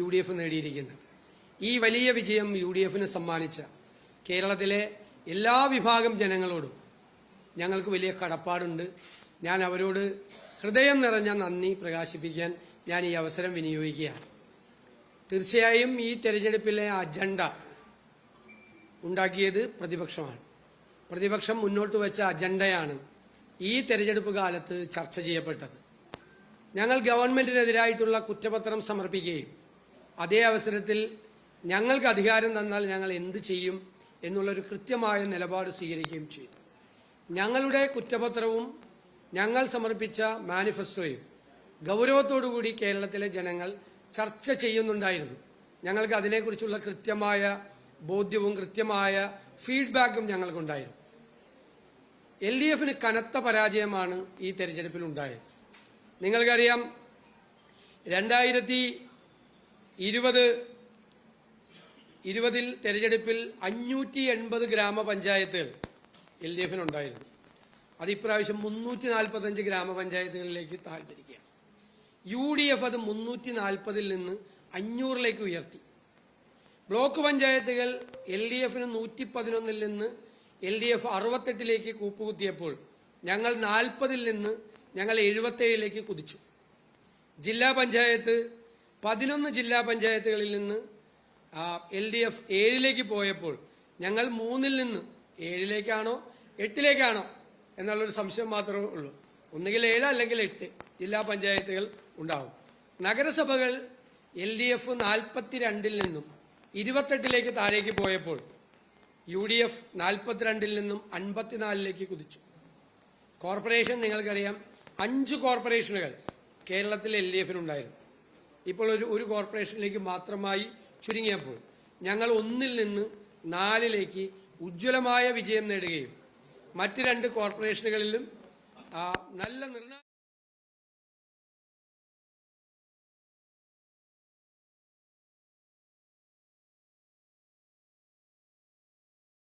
UDF നേടിയിരിക്കുന്നത്. ഈ വലിയ വിജയം UDFന് സമ്മാനിച്ച കേരളത്തിലെ എല്ലാ വിഭാഗം ജനങ്ങളോടും ഞങ്ങൾക്ക് വലിയ കടപ്പാടുണ്ട്. ഞാൻ അവരോട് ഹൃദയം നിറഞ്ഞ നന്ദി പ്രകാശിപ്പിക്കാൻ ഞാൻ ഈ അവസരം വിനിയോഗിക്കുകയാണ്. തീർച്ചയായും ഈ തെരഞ്ഞെടുപ്പിലെ അജണ്ട ഉണ്ടാക്കിയത് പ്രതിപക്ഷമാണ്. പ്രതിപക്ഷം മുന്നോട്ട് വെച്ച അജണ്ടയാണ് ഈ തെരഞ്ഞെടുപ്പ് കാലത്ത് ചർച്ച ചെയ്യപ്പെട്ടത്. ഞങ്ങൾ ഗവൺമെന്റിനെതിരായിട്ടുള്ള കുറ്റപത്രം സമർപ്പിക്കുകയും അതേ അവസരത്തിൽ ഞങ്ങൾക്ക് അധികാരം തന്നാൽ ഞങ്ങൾ എന്ത് ചെയ്യും എന്നുള്ളൊരു കൃത്യമായ നിലപാട് സ്വീകരിക്കുകയും ചെയ്തു. ഞങ്ങളുടെ കുറ്റപത്രവും ഞങ്ങൾ സമർപ്പിച്ച മാനിഫെസ്റ്റോയും ഗൗരവത്തോടുകൂടി കേരളത്തിലെ ജനങ്ങൾ ചർച്ച ചെയ്യുന്നുണ്ടായിരുന്നു. ഞങ്ങൾക്ക് അതിനെക്കുറിച്ചുള്ള കൃത്യമായ ബോധ്യവും കൃത്യമായ ഫീഡ്ബാക്കും ഞങ്ങൾക്കുണ്ടായിരുന്നു. LDFന് കനത്ത പരാജയമാണ് ഈ തെരഞ്ഞെടുപ്പിൽ ഉണ്ടായത്. നിങ്ങൾക്കറിയാം, 2020 തെരഞ്ഞെടുപ്പിൽ 580 ഗ്രാമപഞ്ചായത്തുകൾ LDFനുണ്ടായിരുന്നു. അത് ഇപ്രാവശ്യം 345 ഗ്രാമപഞ്ചായത്തുകളിലേക്ക് താഴ്ത്തിരിക്കുകയാണ്. UDF അത് 340 നിന്ന് 500 ഉയർത്തി. ബ്ലോക്ക് പഞ്ചായത്തുകൾ LDFന് 111 നിന്ന് LDF 68 കൂപ്പുകുത്തിയപ്പോൾ ഞങ്ങൾ 40 നിന്ന് ഞങ്ങൾ 77 കുതിച്ചു. ജില്ലാ പഞ്ചായത്ത് 11 ജില്ലാ പഞ്ചായത്തുകളിൽ നിന്ന് LDF 7 പോയപ്പോൾ ഞങ്ങൾ 3 നിന്ന് 7 8 എന്നുള്ളൊരു സംശയം മാത്രമേ ഉള്ളൂ. ഒന്നുകിൽ 7 അല്ലെങ്കിൽ 8 ജില്ലാ പഞ്ചായത്തുകൾ ഉണ്ടാവും. നഗരസഭകൾ LDF 42 നിന്നും 28 താഴേക്ക് പോയപ്പോൾ UDF 42 നിന്നും 54 കുതിച്ചു. കോർപ്പറേഷൻ നിങ്ങൾക്കറിയാം, 5 കോർപ്പറേഷനുകൾ കേരളത്തിൽ LDFനുണ്ടായിരുന്നു. ഇപ്പോൾ ഒരു കോർപ്പറേഷനിലേക്ക് മാത്രമായി ചുരുങ്ങിയപ്പോൾ ഞങ്ങൾ 1 നിന്ന് 4 ഉജ്ജ്വലമായ വിജയം നേടുകയും മറ്റ് 2 കോർപ്പറേഷനുകളിലും നല്ല നിർണായക